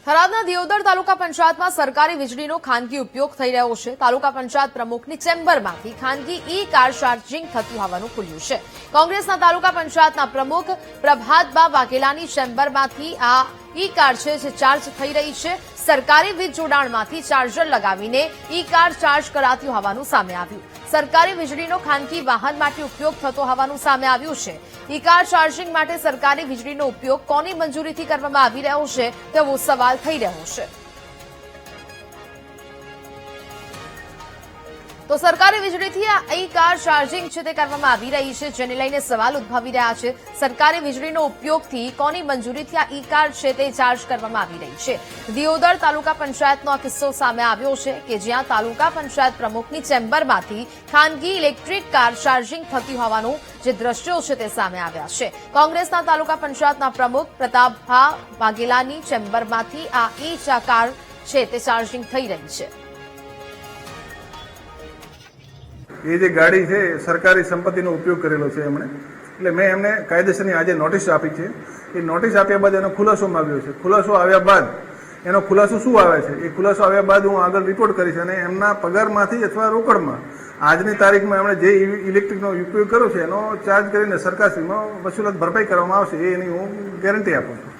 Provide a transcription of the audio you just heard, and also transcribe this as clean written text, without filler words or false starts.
થરાદના દિયોદર તાલુકા પંચાયતમાં સરકારી વીજળીનો ખાનગી ઉપયોગ થઈ રહ્યો છે। તાલુકા પંચાયત પ્રમુખની ચેમ્બરમાંથી ખાનગી ઈ કાર ચાર્જિંગ થતું હોવાનું ખુલ્યું છે। કોંગ્રેસના તાલુકા પંચાયતના પ્રમુખ પ્રભાતબા વાઘેલાની ચેમ્બરમાંથી આ ઈ કાર છે જે ચાર્જ થઈ રહી છે। સરકારી વીજ જોડાણમાંથી ચાર્જર લગાવીને ઈ કાર ચાર્જ કરાતી હોવાનું સામે આવ્યું। સરકારી વીજળીનો ખાનગી વાહન માટે ઉપયોગ થતો હોવાનું સામે આવ્યું છે। ઈ કાર ચાર્જિંગ માટે સરકારી વીજળીનો ઉપયોગ કોની મંજૂરીથી કરવામાં આવી રહ્યો છે તેવો સવાલ થઈ રહ્યો છે। તો સરકારી વીજળીથી આ ઈ કાર ચાર્જિંગ છે તે કરવામાં આવી રહી છે, જેને લઈને સવાલ ઉદ્ભવી રહ્યા છે। સરકારી વીજળીનો ઉપયોગથી કોની મંજૂરીથી આ ઈ કાર છે તે ચાર્જ કરવામાં આવી રહી છે। દિયોદર તાલુકા પંચાયતનો આ કિસ્સો સામે આવ્યો છે કે જ્યાં તાલુકા પંચાયત પ્રમુખની ચેમ્બરમાંથી ખાનગી ઇલેક્ટ્રિક કાર ચાર્જિંગ થતી હોવાનું જે દ્રશ્યો છે તે સામે આવ્યા છે। કોંગ્રેસના તાલુકા પંચાયતના પ્રમુખ પ્રતાપભા વાઘેલાની ચેમ્બરમાંથી આ ઈ કાર છે તે ચાર્જિંગ થઈ રહી છે। એ જે ગાડી છે સરકારી સંપત્તિનો ઉપયોગ કરેલો છે એમણે, એટલે મેં એમને કાયદેસરની આજે નોટિસ આપી છે। એ નોટિસ આપ્યા બાદ એનો ખુલાસો માંગ્યો છે। ખુલાસો આવ્યા બાદ એનો ખુલાસો શું આવે છે એ ખુલાસો આવ્યા બાદ હું આગળ રિપોર્ટ કરીશ અને એમના પગારમાંથી અથવા રોકડમાં આજની તારીખમાં એમણે જે ઇલેક્ટ્રિકનો ઉપયોગ કર્યો છે એનો ચાર્જ કરીને સરકારશ્રીમાં વસૂલાત ભરપાઈ કરવામાં આવશે, એની હું ગેરંટી આપું છું।